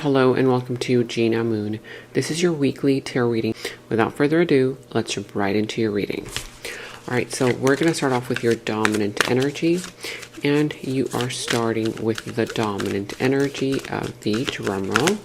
Hello and welcome to Gena Moon. This is your weekly tarot reading. Without further ado, let's jump right into your reading. Alright, so we're going to start off with your dominant energy. And you are starting with the dominant energy of the drumroll.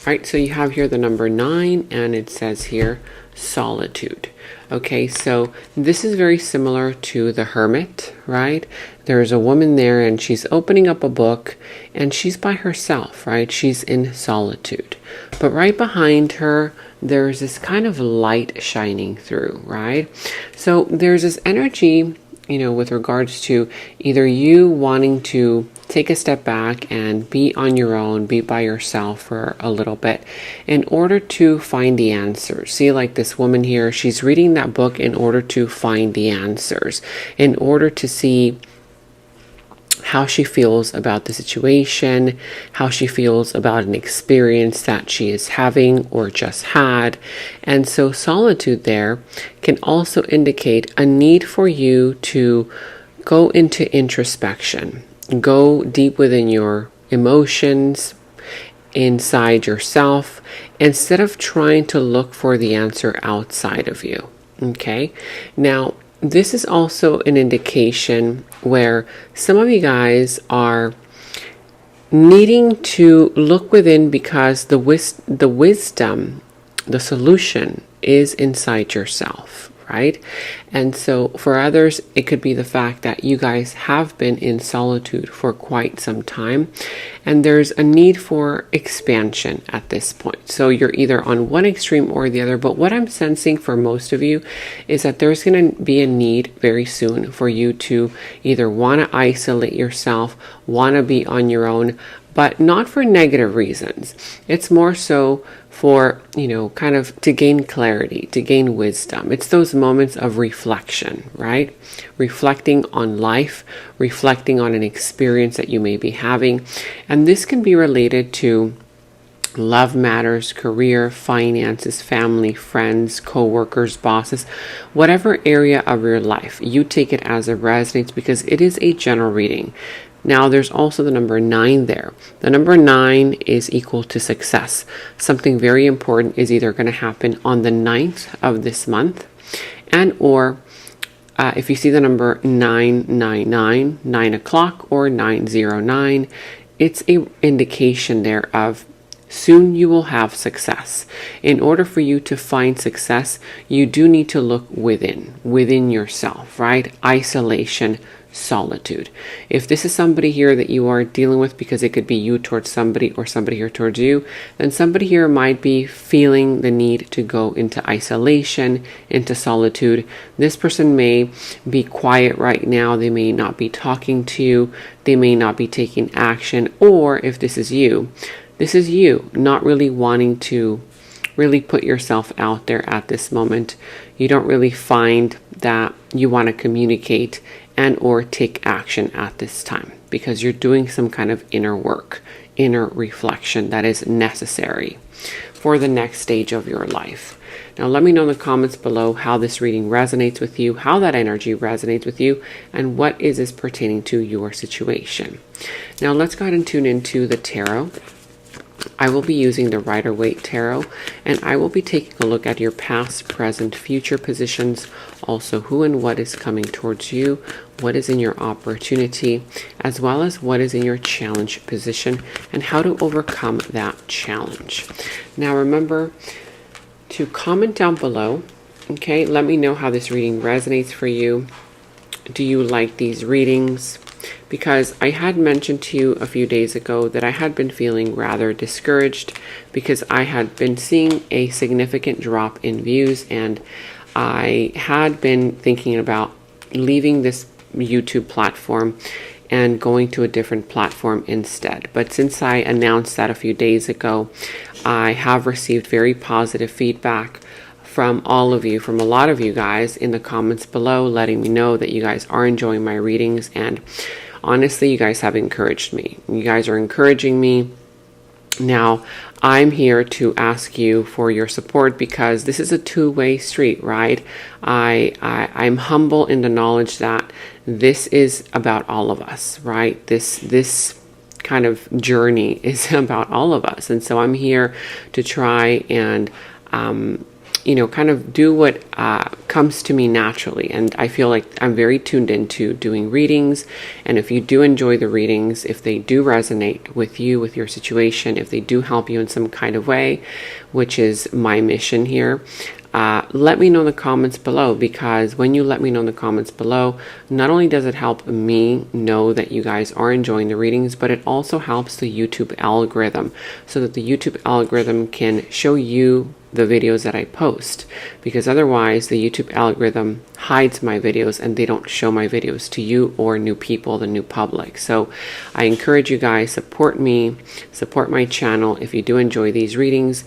Alright, so you have here the number 9 and it says here solitude. Okay, so this is very similar to the Hermit, right? There's a woman there and she's opening up a book and she's by herself, right? She's in solitude. But right behind her, there's this kind of light shining through, right? So there's this energy, with regards to either you wanting to take a step back and be on your own, be by yourself for a little bit in order to find the answers. See, like this woman here, she's reading that book in order to find the answers, in order to see how she feels about the situation, how she feels about an experience that she is having or just had. And so solitude there can also indicate a need for you to go into introspection, go deep within your emotions, inside yourself, instead of trying to look for the answer outside of you. Okay? Now, this is also an indication where some of you guys are needing to look within because the wisdom, the solution is inside yourself, right? And so for others, it could be the fact that you guys have been in solitude for quite some time and there's a need for expansion at this point. So you're either on one extreme or the other, but what I'm sensing for most of you is that there's going to be a need very soon for you to either want to isolate yourself, want to be on your own, but not for negative reasons. It's more so for, kind of to gain clarity, to gain wisdom. It's those moments of reflection, right? Reflecting on life, reflecting on an experience that you may be having. And this can be related to love matters, career, finances, family, friends, co-workers, bosses, whatever area of your life. You take it as it resonates because it is a general reading. Now, there's also the number 9 there. The number 9 is equal to success. Something very important is either going to happen on the 9th of this month, and or if you see the number 999, 9 o'clock, or 909, it's an indication there of soon you will have success. In order for you to find success, you do need to look within yourself, right? Isolation, solitude. If this is somebody here that you are dealing with, because it could be you towards somebody or somebody here towards you, then somebody here might be feeling the need to go into isolation, into solitude. This person may be quiet right now. They may not be talking to you. They may not be taking action. Or if this is you not really wanting to really put yourself out there at this moment. You don't really find that you want to communicate and or take action at this time because you're doing some kind of inner work, inner reflection that is necessary for the next stage of your life. Now let me know in the comments below how this reading resonates with you, how that energy resonates with you, and what is this pertaining to your situation. Now let's go ahead and tune into the tarot. I will be using the Rider-Waite Tarot, and I will be taking a look at your past, present, future positions, also who and what is coming towards you, what is in your opportunity, as well as what is in your challenge position, and how to overcome that challenge. Now remember to comment down below, okay? Let me know how this reading resonates for you. Do you like these readings? Because I had mentioned to you a few days ago that I had been feeling rather discouraged because I had been seeing a significant drop in views, and I had been thinking about leaving this YouTube platform and going to a different platform instead. But since I announced that a few days ago, I have received very positive feedback from all of you, from a lot of you guys in the comments below, letting me know that you guys are enjoying my readings. And honestly, you guys have encouraged me. You guys are encouraging me. Now, I'm here to ask you for your support because this is a two-way street, right? I'm humble in the knowledge that this is about all of us, right? This kind of journey is about all of us. And so I'm here to try and, you know, kind of do what comes to me naturally. And I feel like I'm very tuned into doing readings. And if you do enjoy the readings, if they do resonate with you, with your situation, if they do help you in some kind of way, which is my mission here, let me know in the comments below, because when you let me know in the comments below, not only does it help me know that you guys are enjoying the readings, but it also helps the YouTube algorithm, so that the YouTube algorithm can show you the videos that I post, because otherwise the YouTube algorithm hides my videos and they don't show my videos to you or new people, the new public. So I encourage you guys, support me, support my channel. If you do enjoy these readings,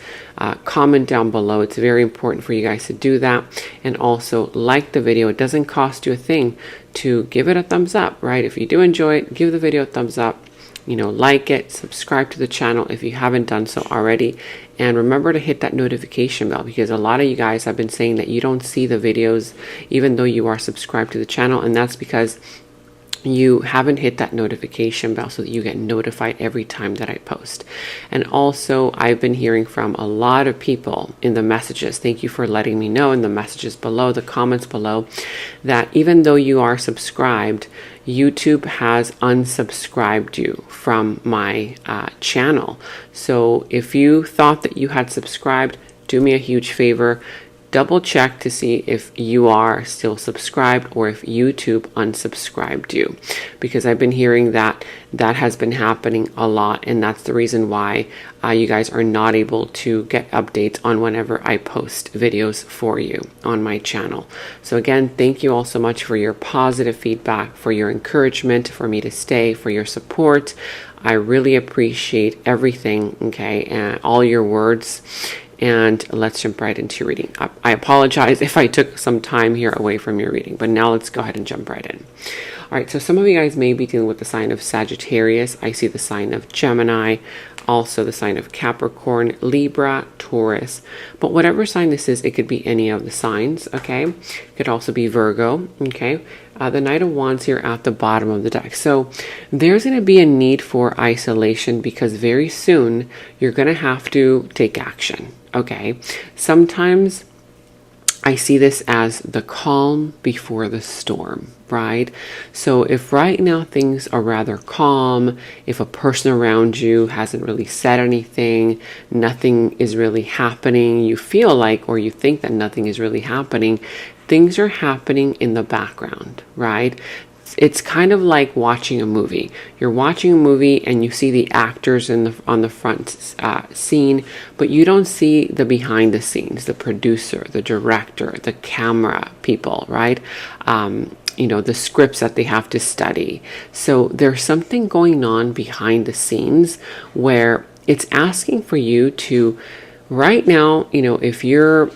comment down below. It's very important for you guys to do that. And also like the video. It doesn't cost you a thing to give it a thumbs up, right? If you do enjoy it, give the video a thumbs up. You know, like it, subscribe to the channel if you haven't done so already. And remember to hit that notification bell, because a lot of you guys have been saying that you don't see the videos even though you are subscribed to the channel. And that's because you haven't hit that notification bell so that you get notified every time that I post. And also, I've been hearing from a lot of people in the messages. Thank you for letting me know in the messages below, the comments below, that even though you are subscribed, YouTube has unsubscribed you from my channel. So if you thought that you had subscribed, do me a huge favor. Double check to see if you are still subscribed or if YouTube unsubscribed you, because I've been hearing that that has been happening a lot, and that's the reason why you guys are not able to get updates on whenever I post videos for you on my channel. So again, thank you all so much for your positive feedback, for your encouragement, for me to stay, for your support. I really appreciate everything, okay, and all your words. And let's jump right into your reading. I apologize if I took some time here away from your reading, but now let's go ahead and jump right in. All right, so some of you guys may be dealing with the sign of Sagittarius. I see the sign of Gemini, also the sign of Capricorn, Libra, Taurus. But whatever sign this is, it could be any of the signs, okay? It could also be Virgo, okay? The Knight of Wands here at the bottom of the deck. So there's going to be a need for isolation, because very soon you're going to have to take action, okay? Sometimes I see this as the calm before the storm, right? So if right now things are rather calm, if a person around you hasn't really said anything, nothing is really happening, you feel like, or you think that nothing is really happening, things are happening in the background, right? It's kind of like watching a movie. You're watching a movie and you see the actors on the front scene, but you don't see the behind the scenes, the producer, the director, the camera people, right? You know, the scripts that they have to study. So there's something going on behind the scenes where it's asking for you to, right now, you know, if you're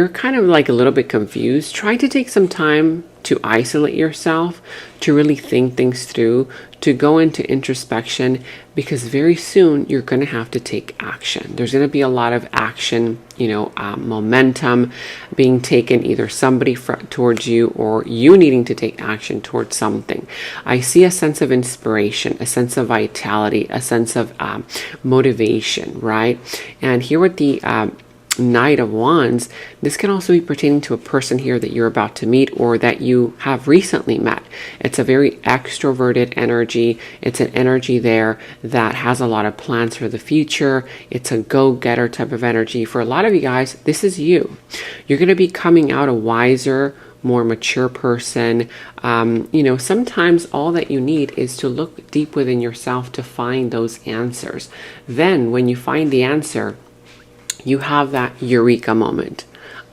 kind of like a little bit confused, try to take some time to isolate yourself, to really think things through, to go into introspection, because very soon you're going to have to take action. There's going to be a lot of action, you know, momentum being taken, either somebody towards you or you needing to take action towards something. I see a sense of inspiration, a sense of vitality, a sense of motivation, right? And here with the Knight of Wands, this can also be pertaining to a person here that you're about to meet or that you have recently met. It's a very extroverted energy. It's an energy there that has a lot of plans for the future. It's a go-getter type of energy. For a lot of you guys, this is you. You're going to be coming out a wiser, more mature person. You know, sometimes all that you need is to look deep within yourself to find those answers. Then when you find the answer, you have that eureka moment.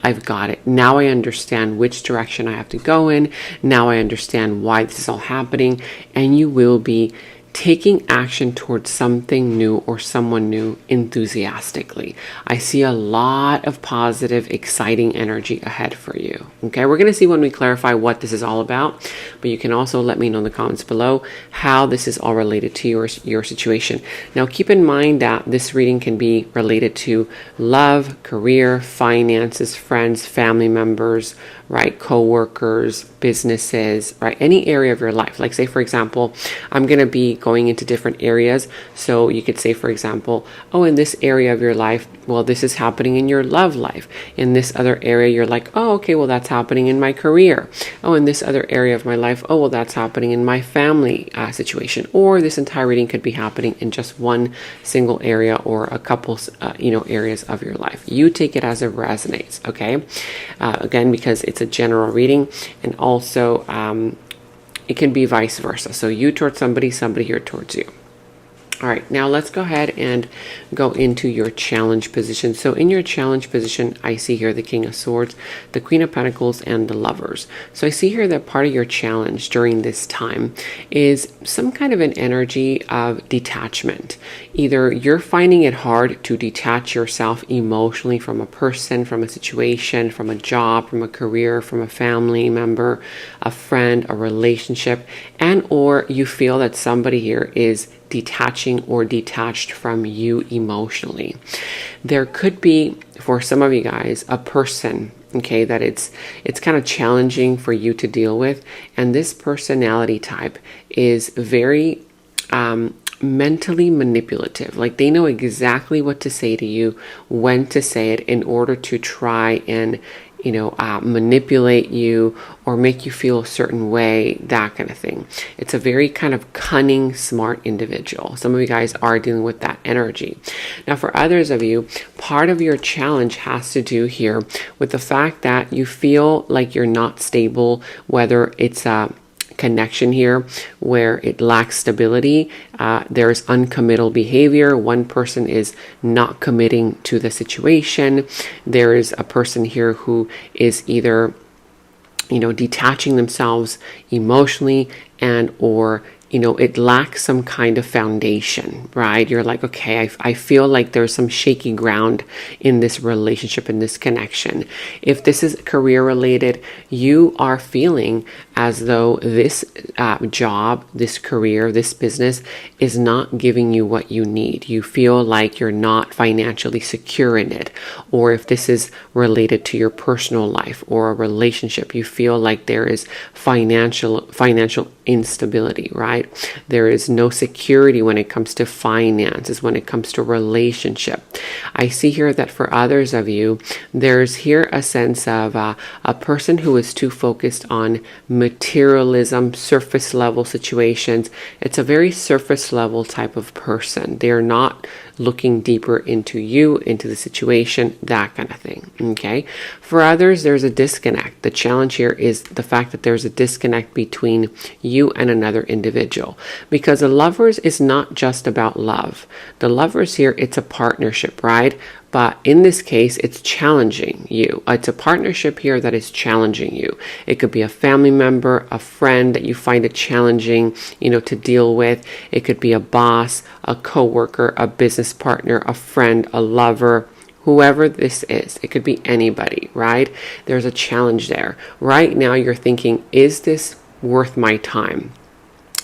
I've got it. Now I understand which direction I have to go in. Now I understand why this is all happening. And you will be taking action towards something new or someone new enthusiastically. I see a lot of positive, exciting energy ahead for you. Okay, we're going to see when we clarify what this is all about, but you can also let me know in the comments below how this is all related to your situation. Now, keep in mind that this reading can be related to love, career, finances, friends, family members, right? Co-workers, businesses, right? Any area of your life. Like say, for example, I'm going to be going into different areas. So you could say, for example, oh, in this area of your life, well, this is happening in your love life. In this other area, you're like, oh, okay, well, that's happening in my career. Oh, in this other area of my life, oh, well, that's happening in my family situation. Or this entire reading could be happening in just one single area or a couple, areas of your life. You take it as it resonates, okay? Again, because it's a general reading, and also it can be vice versa. So you towards somebody, somebody here towards you. All right, now let's go ahead and go into your challenge position. So in your challenge position, I see here the King of Swords, the Queen of Pentacles, and the Lovers. So I see here that part of your challenge during this time is some kind of an energy of detachment. Either you're finding it hard to detach yourself emotionally from a person, from a situation, from a job, from a career, from a family member, a friend, a relationship, and or you feel that somebody here is detaching or detached from you emotionally. There could be, for some of you guys, a person, okay, that it's kind of challenging for you to deal with, and this personality type is very mentally manipulative. Like they know exactly what to say to you, when to say it, in order to try and manipulate you or make you feel a certain way, that kind of thing. It's a very kind of cunning, smart individual. Some of you guys are dealing with that energy. Now, for others of you, part of your challenge has to do here with the fact that you feel like you're not stable, whether it's a connection here where it lacks stability. There's uncommittal behavior. One person is not committing to the situation. There is a person here who is either, detaching themselves emotionally and or it lacks some kind of foundation, right? You're like, okay, I feel like there's some shaky ground in this relationship, in this connection. If this is career related, you are feeling as though this job, this career, this business is not giving you what you need. You feel like you're not financially secure in it. Or if this is related to your personal life or a relationship, you feel like there is financial instability, right? There is no security when it comes to finances, when it comes to relationship. I see here that for others of you, there's here a sense of a person who is too focused on materialism, surface level situations. It's a very surface level type of person. They are not looking deeper into you, into the situation, that kind of thing. Okay. For others, there's a disconnect. The challenge here is the fact that there's a disconnect between you and another individual, because the Lovers is not just about love. The Lovers here, it's a partnership, right? But in this case, it's challenging you. It's a partnership here that is challenging you. It could be a family member, a friend that you find it challenging, to deal with. It could be a boss, a coworker, a business partner, a friend, a lover, whoever this is. It could be anybody, right? There's a challenge there. Right now, you're thinking, is this worth my time?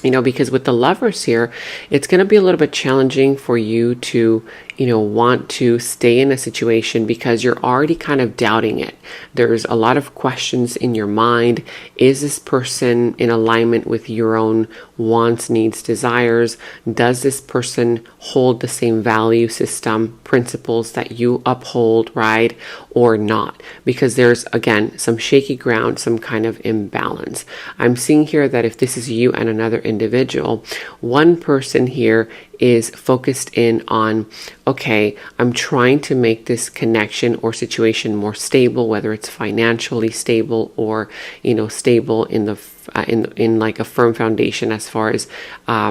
Because with the Lovers here, it's going to be a little bit challenging for you to, want to stay in a situation because you're already kind of doubting it. There's a lot of questions in your mind. Is this person in alignment with your own wants, needs, desires? Does this person hold the same value system, principles that you uphold, right? Or not? Because there's, again, some shaky ground, some kind of imbalance. I'm seeing here that if this is you and another individual, one person here is focused in on, okay, I'm trying to make this connection or situation more stable, whether it's financially stable or, stable in the in like a firm foundation as far as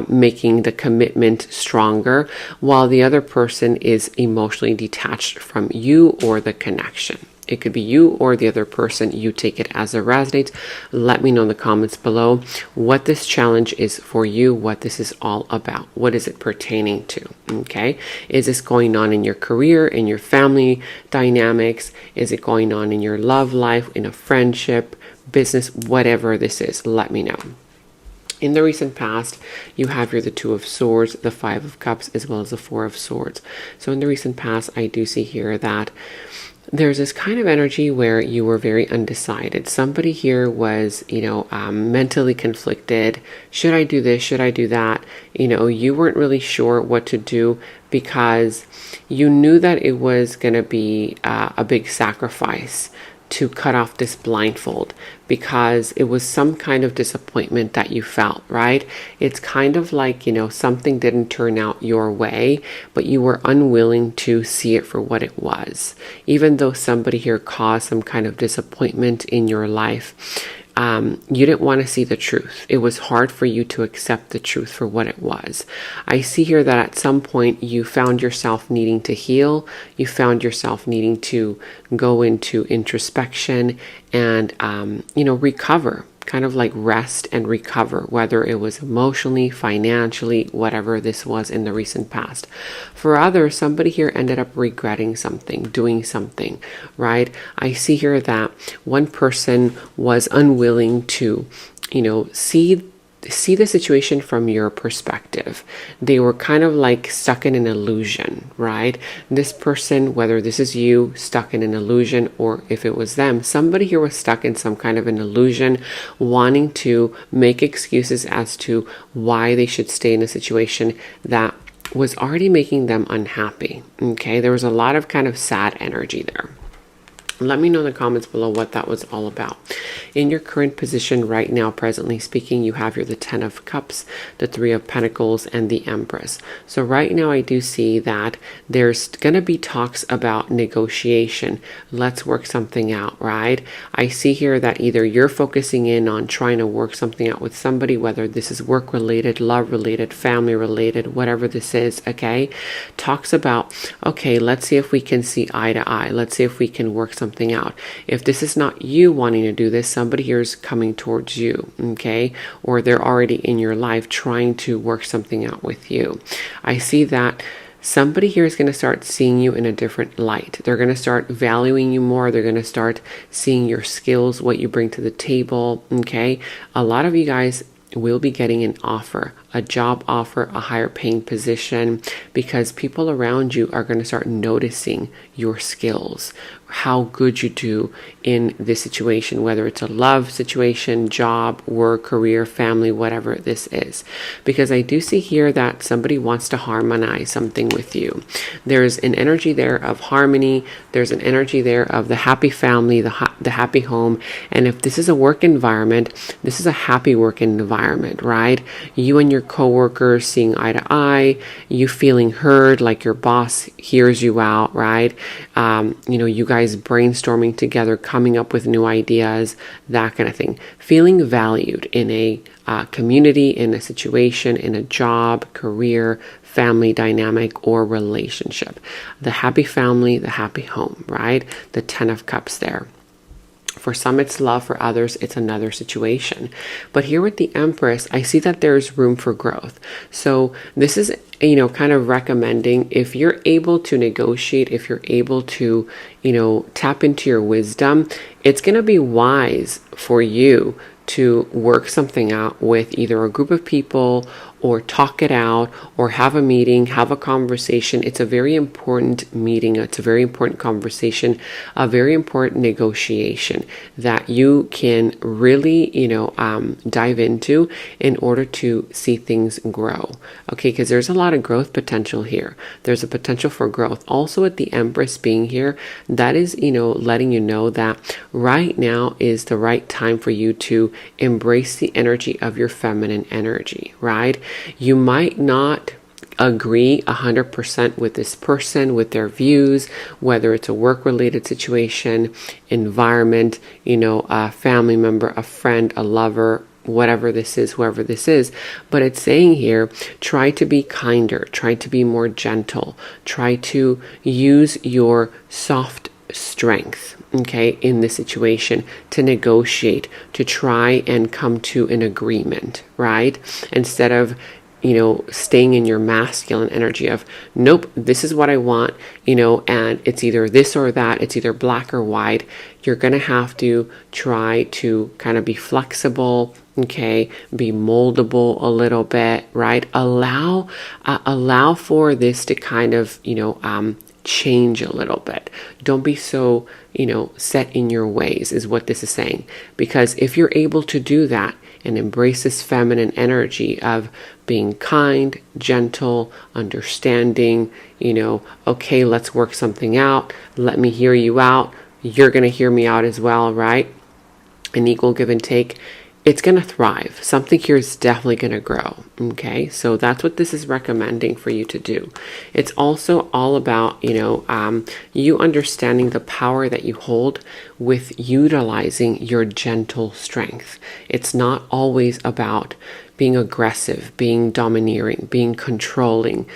making the commitment stronger, while the other person is emotionally detached from you or the connection. It could be you or the other person. You take it as it resonates. Let me know in the comments below what this challenge is for you, what this is all about. What is it pertaining to? Okay. Is this going on in your career, in your family dynamics? Is it going on in your love life, in a friendship, business, whatever this is? Let me know. In the recent past, you have here the Two of Swords, the Five of Cups, as well as the Four of Swords. So in the recent past, I do see here that there's this kind of energy where you were very undecided. Somebody here was, mentally conflicted. Should I do this? Should I do that? You weren't really sure what to do because you knew that it was going to be a big sacrifice to cut off this blindfold, because it was some kind of disappointment that you felt, right? It's kind of like, something didn't turn out your way, but you were unwilling to see it for what it was. Even though somebody here caused some kind of disappointment in your life, you didn't want to see the truth. It was hard for you to accept the truth for what it was. I see here that at some point you found yourself needing to heal. You found yourself needing to go into introspection and, recover. Kind of like rest and recover, whether it was emotionally, financially, whatever this was in the recent past. For others, somebody here ended up regretting something, doing something, right? I see here that one person was unwilling to, see the situation from your perspective. They were kind of like stuck in an illusion, right? This person, whether this is you stuck in an illusion or if it was them, somebody here was stuck in some kind of an illusion, wanting to make excuses as to why they should stay in a situation that was already making them unhappy. Okay, there was a lot of kind of sad energy there. Let me know in the comments below what that was all about. In your current position right now, presently speaking, you have the 10 of Cups, the 3 of Pentacles, and the Empress. So right now I do see that there's going to be talks about negotiation. Let's work something out, right? I see here that either you're focusing in on trying to work something out with somebody, whether this is work related, love related, family related, whatever this is, okay? Talks about, okay, let's see if we can see eye to eye. Let's see if we can work something out. If this is not you wanting to do this, somebody here is coming towards you, okay? Or they're already in your life trying to work something out with you. I see that somebody here is going to start seeing you in a different light. They're going to start valuing you more. They're going to start seeing your skills, what you bring to the table, okay? A lot of you guys will be getting an offer, a job offer, a higher paying position, because people around you are going to start noticing your skills, how good you do in this situation, whether it's a love situation, job, work, career, family, whatever this is. Because I do see here that somebody wants to harmonize something with you. There's an energy there of harmony. There's an energy there of the happy family, the happy home. And if this is a work environment, this is a happy work environment, right? You and your coworkers seeing eye to eye, you feeling heard, like your boss hears you out, right? You guys brainstorming together, coming up with new ideas, that kind of thing. Feeling valued in a community, in a situation, in a job, career, family dynamic, or relationship. The happy family, the happy home, right? The 10 of Cups there. For some, it's love. For others, it's another situation. But here with the Empress, I see that there's room for growth. So this is, kind of recommending, if you're able to negotiate, if you're able to, tap into your wisdom, it's going to be wise for you to work something out with either a group of people or talk it out or have a meeting, have a conversation. It's a very important meeting. It's a very important conversation, a very important negotiation that you can really, dive into in order to see things grow. Okay, because there's a lot of growth potential here. There's a potential for growth. Also with the Empress being here, that is, letting you know that right now is the right time for you to embrace the energy of your feminine energy, right? You might not agree 100% with this person, with their views, whether it's a work-related situation, environment, a family member, a friend, a lover, whatever this is, whoever this is. But it's saying here, try to be kinder, try to be more gentle, try to use your soft strength, okay, in this situation to negotiate, to try and come to an agreement, right? Instead of staying in your masculine energy of, nope, this is what I want, and it's either this or that, it's either black or white. You're going to have to try to kind of be flexible, okay, be moldable a little bit, right? Allow for this to kind of, change a little bit. Don't be so, set in your ways is what this is saying. Because if you're able to do that and embrace this feminine energy of being kind, gentle, understanding, okay, let's work something out. Let me hear you out. You're going to hear me out as well, right? An equal give and take. It's going to thrive. Something here is definitely going to grow. Okay, so that's what this is recommending for you to do. It's also all about, you understanding the power that you hold with utilizing your gentle strength. It's not always about being aggressive, being domineering, being controlling,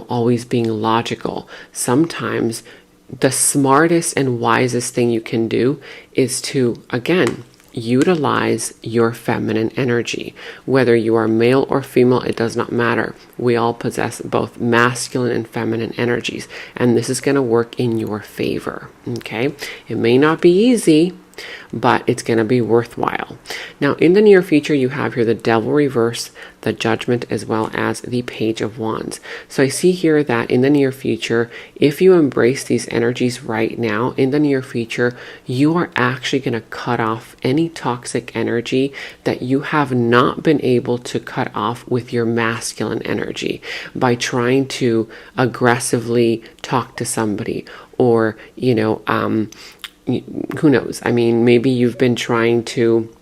always being logical. Sometimes the smartest and wisest thing you can do is to, again, utilize your feminine energy. Whether you are male or female, it does not matter. We all possess both masculine and feminine energies, and this is going to work in your favor. Okay, it may not be easy, but it's going to be worthwhile. Now, in the near future, you have here the Devil reverse, the Judgment, as well as the Page of Wands. So I see here that in the near future, if you embrace these energies right now, in the near future, you are actually going to cut off any toxic energy that you have not been able to cut off with your masculine energy by trying to aggressively talk to somebody, or, who knows? I mean, maybe you've been trying to,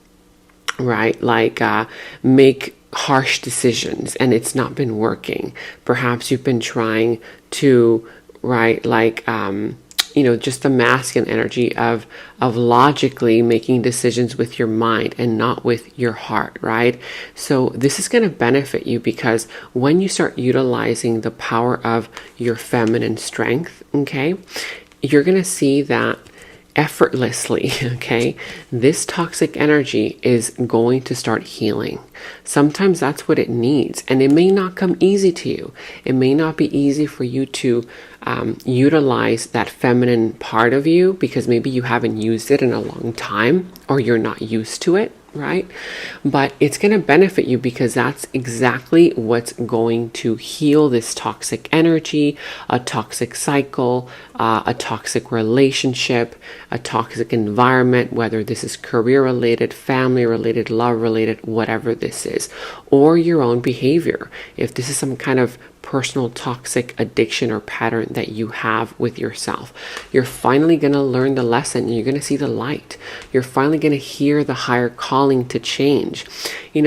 make harsh decisions and it's not been working. Perhaps you've been trying to, just the masculine energy of logically making decisions with your mind and not with your heart, right? So this is going to benefit you, because when you start utilizing the power of your feminine strength, okay, you're going to see that effortlessly, okay, this toxic energy is going to start healing. Sometimes that's what it needs, and it may not come easy to you. It may not be easy for you to utilize that feminine part of you, because maybe you haven't used it in a long time, or you're not used to it, right? But it's going to benefit you, because that's exactly what's going to heal this toxic energy, a toxic cycle, a toxic relationship, a toxic environment, whether this is career related, family related, love related, whatever this is, or your own behavior. If this is some kind of personal toxic addiction or pattern that you have with yourself, you're finally going to learn the lesson. You're going to see the light. You're finally going to hear the higher calling to change.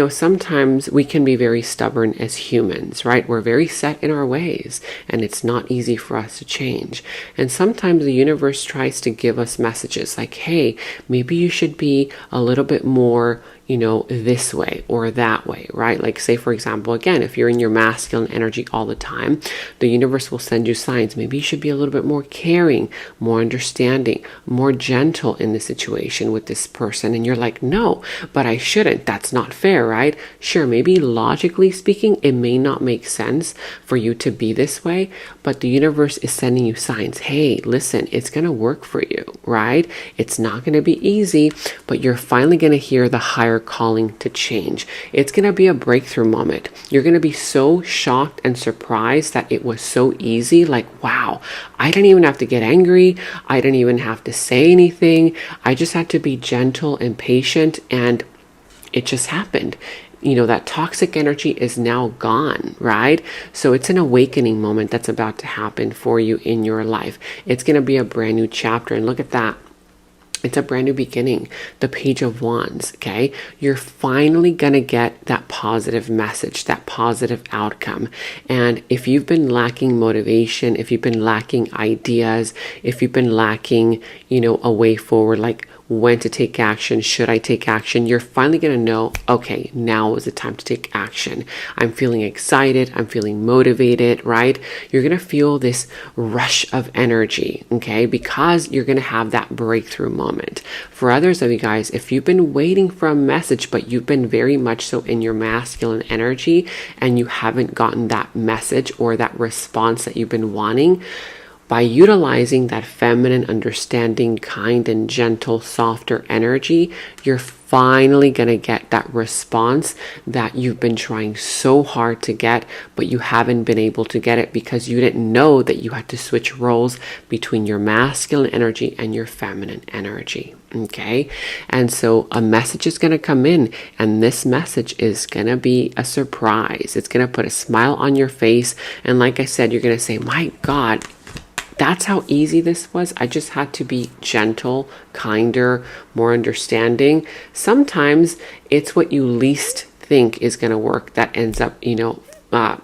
Sometimes we can be very stubborn as humans, right? We're very set in our ways, and it's not easy for us to change. And sometimes the universe tries to give us messages like, hey, maybe you should be a little bit more, this way or that way, right? Like, say, for example, again, if you're in your masculine energy all the time, the universe will send you signs. Maybe you should be a little bit more caring, more understanding, more gentle in the situation with this person. And you're like, no, but I shouldn't. That's not fair, right? Sure, maybe logically speaking, it may not make sense for you to be this way, but the universe is sending you signs. Hey, listen, it's going to work for you, right? It's not going to be easy, but you're finally going to hear the higher calling to change. It's going to be a breakthrough moment. You're going to be so shocked and surprised that it was so easy. Like, wow, I didn't even have to get angry. I didn't even have to say anything. I just had to be gentle and patient, and it just happened. That toxic energy is now gone, right? So it's an awakening moment that's about to happen for you in your life. It's going to be a brand new chapter, and look at that. It's a brand new beginning, the Page of Wands, okay? You're finally going to get that positive message, that positive outcome. And if you've been lacking motivation, if you've been lacking ideas, if you've been lacking, a way forward, like when to take action, should I take action, you're finally going to know, okay, now is the time to take action. I'm feeling excited. I'm feeling motivated, right? You're going to feel this rush of energy, okay? Because you're going to have that breakthrough moment. For others of you guys, if you've been waiting for a message, but you've been very much so in your masculine energy and you haven't gotten that message or that response that you've been wanting, by utilizing that feminine, understanding, kind and gentle, softer energy, you're finally going to get that response that you've been trying so hard to get, but you haven't been able to get it because you didn't know that you had to switch roles between your masculine energy and your feminine energy. Okay. And so a message is going to come in, and this message is going to be a surprise. It's going to put a smile on your face. And like I said, you're going to say, my God, that's how easy this was. I just had to be gentle, kinder, more understanding. Sometimes it's what you least think is going to work that ends up,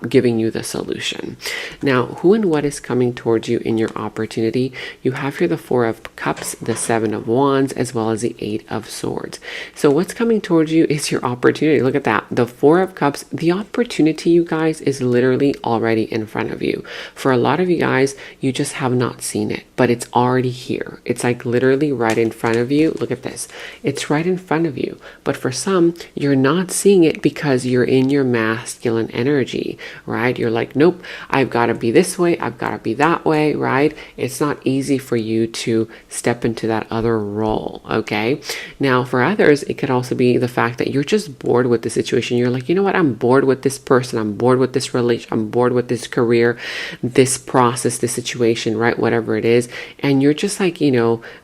giving you the solution. Now, who and what is coming towards you in your opportunity? You have here the Four of Cups, the Seven of Wands, as well as the Eight of Swords. So what's coming towards you is your opportunity. Look at that. The Four of Cups, the opportunity, you guys, is literally already in front of you. For a lot of you guys, you just have not seen it, but it's already here. It's like literally right in front of you. Look at this. It's right in front of you. But for some, you're not seeing it because you're in your masculine energy. Right? You're like, nope, I've got to be this way. I've got to be that way, right? It's not easy for you to step into that other role. Okay. Now for others, it could also be the fact that you're just bored with the situation. You're like, you know what? I'm bored with this person. I'm bored with this relation. I'm bored with this career, this process, this situation, right? Whatever it is. And you're just like,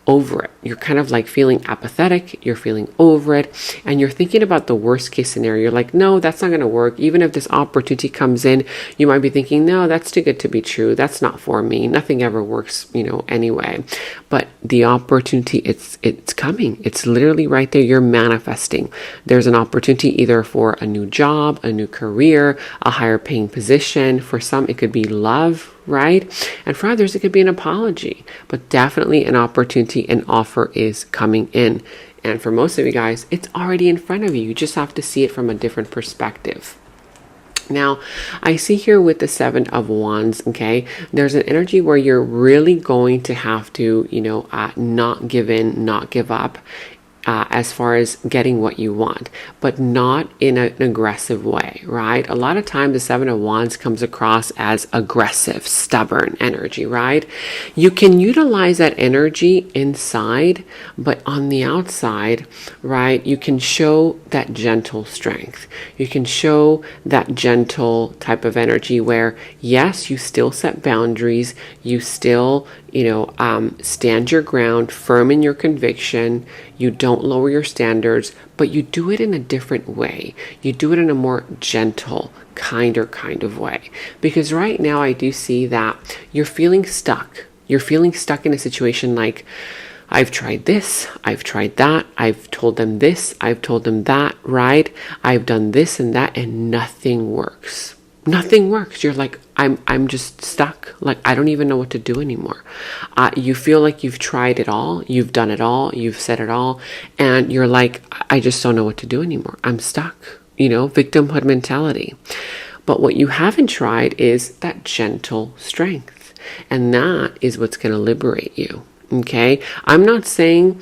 over it. You're kind of like feeling apathetic. You're feeling over it. And you're thinking about the worst case scenario. You're like, no, that's not going to work. Even if this opportunity comes in, you might be thinking, no, that's too good to be true. That's not for me. Nothing ever works, anyway. But the opportunity, it's coming. It's literally right there. You're manifesting. There's an opportunity either for a new job, a new career, a higher paying position. For some, it could be love, right? And for others, it could be an apology, but definitely an opportunity, an offer is coming in. And for most of you guys, it's already in front of you. You just have to see it from a different perspective. Now, I see here with the Seven of Wands, okay, there's an energy where you're really going to have to, not give in, not give up. As far as getting what you want, but not in an aggressive way, right? A lot of times the Seven of Wands comes across as aggressive, stubborn energy, right? You can utilize that energy inside, but on the outside, right, you can show that gentle strength. You can show that gentle type of energy where, yes, you still set boundaries, you still stand your ground, firm in your conviction. You don't lower your standards, but you do it in a different way. You do it in a more gentle, kinder kind of way. Because right now I do see that you're feeling stuck. You're feeling stuck in a situation like, I've tried this, I've tried that, I've told them this, I've told them that, right? I've done this and that, and nothing works. Nothing works. You're like, I'm just stuck. Like, I don't even know what to do anymore. You feel like you've tried it all. You've done it all. You've said it all. And you're like, I just don't know what to do anymore. I'm stuck. Victimhood mentality. But what you haven't tried is that gentle strength. And that is what's going to liberate you. Okay. I'm not saying,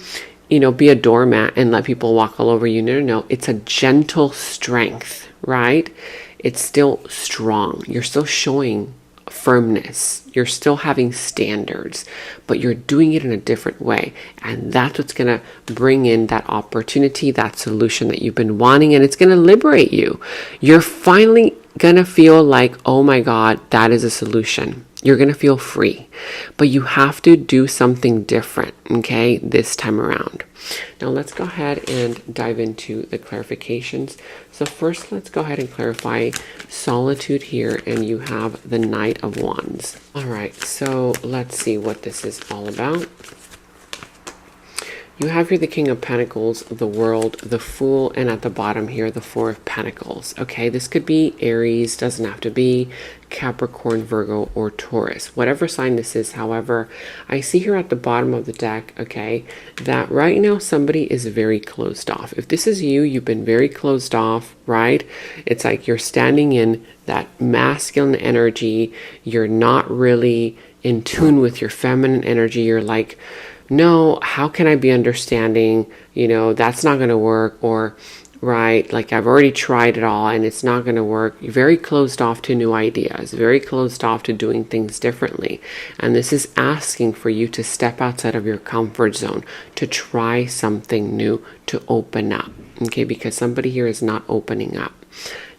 be a doormat and let people walk all over you. No. It's a gentle strength, right? It's still strong. You're still showing firmness. You're still having standards, but you're doing it in a different way. And that's what's going to bring in that opportunity, that solution that you've been wanting, and it's going to liberate you. You're finally going to feel like, oh my God, that is a solution. You're going to feel free, but you have to do something different, okay, this time around. Now let's go ahead and dive into the clarifications. So first, let's go ahead and clarify solitude here, and you have the Knight of Wands. All right, so let's see what this is all about. You have here the King of Pentacles, the World, the Fool, and at the bottom here, the Four of Pentacles. Okay, this could be Aries, doesn't have to be Capricorn, Virgo, or Taurus. Whatever sign this is, however, I see here at the bottom of the deck, okay, that right now somebody is very closed off. If this is you, you've been very closed off, right? It's like you're standing in that masculine energy. You're not really in tune with your feminine energy. You're like, no, how can I be understanding? That's not going to work. Or right? Like, I've already tried it all and it's not going to work. You're very closed off to new ideas, very closed off to doing things differently. And this is asking for you to step outside of your comfort zone, to try something new, to open up, okay? Because somebody here is not opening up.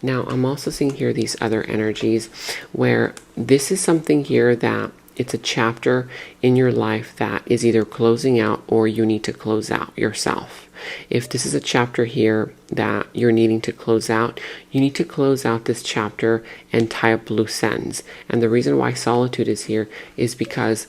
Now, I'm also seeing here these other energies where this is something here that it's a chapter in your life that is either closing out or you need to close out yourself. If this is a chapter here that you're needing to close out, you need to close out this chapter and tie up loose ends. And the reason why solitude is here is because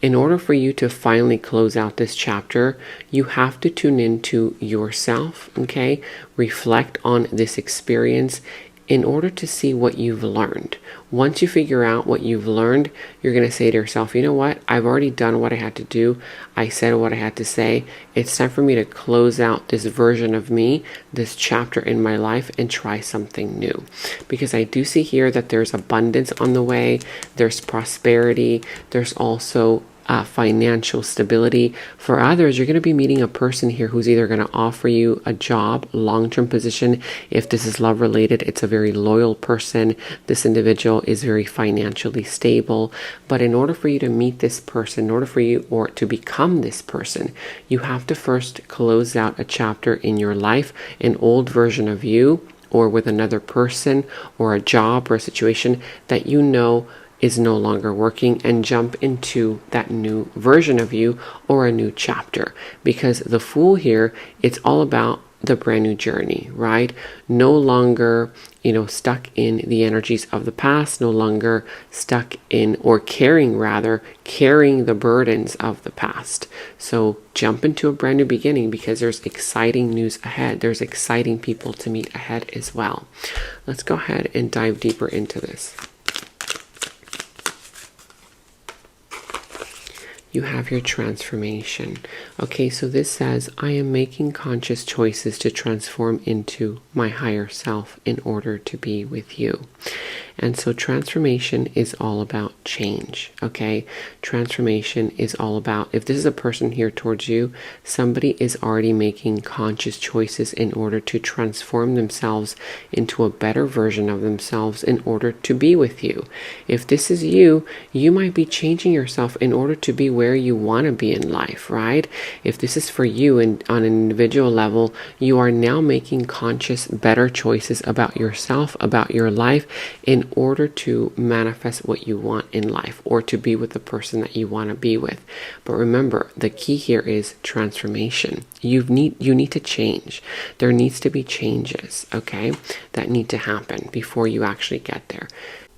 in order for you to finally close out this chapter, you have to tune into yourself, okay? Reflect on this experience in order to see what you've learned. Once you figure out what you've learned, you're going to say to yourself, you know what? I've already done what I had to do. I said what I had to say. It's time for me to close out this version of me, this chapter in my life, and try something new. Because I do see here that there's abundance on the way. There's prosperity. There's also financial stability. For others, you're going to be meeting a person here who's either going to offer you a job, long-term position. If this is love related, it's a very loyal person. This individual is very financially stable. But in order for you to meet this person, in order for you or to become this person, you have to first close out a chapter in your life, an old version of you, or with another person or a job or a situation that you know is no longer working, and jump into that new version of you or a new chapter. Because the Fool here, it's all about the brand new journey, right? No longer, stuck in the energies of the past, no longer stuck in or carrying the burdens of the past. So jump into a brand new beginning because there's exciting news ahead. There's exciting people to meet ahead as well. Let's go ahead and dive deeper into this. You have your transformation. Okay, so this says, I am making conscious choices to transform into my higher self in order to be with you. And so transformation is all about change, okay? Transformation is all about, if this is a person here towards you, somebody is already making conscious choices in order to transform themselves into a better version of themselves in order to be with you. If this is you, you might be changing yourself in order to be where you want to be in life, right? If this is for you and on an individual level, you are now making conscious, better choices about yourself, about your life, in order to manifest what you want in life or to be with the person that you want to be with. But remember, the key here is transformation. You need to change. There needs to be changes, okay, that need to happen before you actually get there.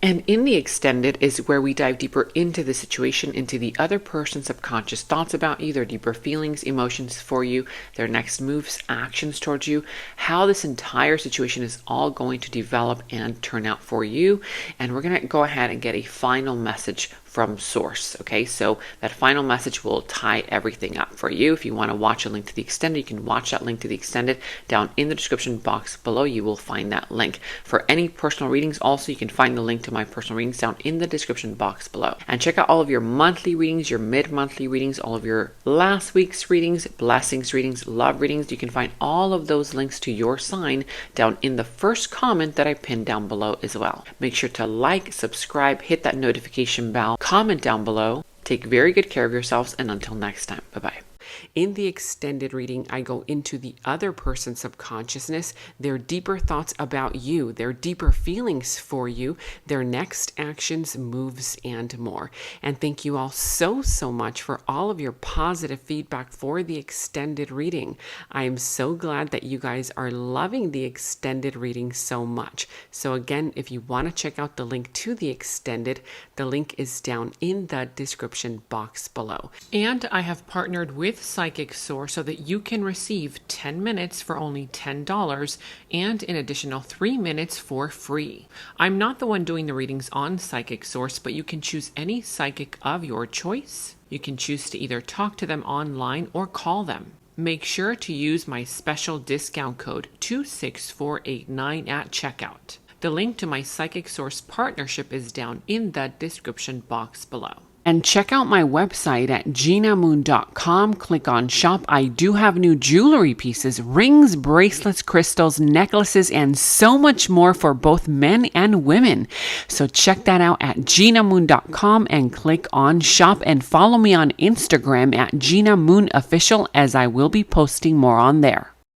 And in the extended is where we dive deeper into the situation, into the other person's subconscious thoughts about you, their deeper feelings, emotions for you, their next moves, actions towards you, how this entire situation is all going to develop and turn out for you. And we're going to go ahead and get a final message from source. Okay, so that final message will tie everything up for you. If you want to watch a link to the extended, you can watch that link to the extended down in the description box below. You will find that link. For any personal readings, also you can find the link to my personal readings down in the description box below. And check out all of your monthly readings, your mid-monthly readings, all of your last week's readings, blessings readings, love readings. You can find all of those links to your sign down in the first comment that I pinned down below as well. Make sure to like, subscribe, hit that notification bell, comment down below. Take very good care of yourselves, and until next time, bye-bye. In the extended reading, I go into the other person's subconsciousness, their deeper thoughts about you, their deeper feelings for you, their next actions, moves, and more. And thank you all so much for all of your positive feedback for the extended reading. I am so glad that you guys are loving the extended reading so much. So again, if you want to check out the link to the extended, the link is down in the description box below. And I have partnered with Psychic Source so that you can receive 10 minutes for only $10 and an additional 3 minutes for free. I'm not the one doing the readings on Psychic Source, but you can choose any psychic of your choice. You can choose to either talk to them online or call them. Make sure to use my special discount code 26489 at checkout. The link to my Psychic Source partnership is down in the description box below. And check out my website at genamoon.com. Click on shop. I do have new jewelry pieces, rings, bracelets, crystals, necklaces, and so much more for both men and women. So check that out at genamoon.com and click on shop, and follow me on Instagram at Gena Moon Official, as I will be posting more on there.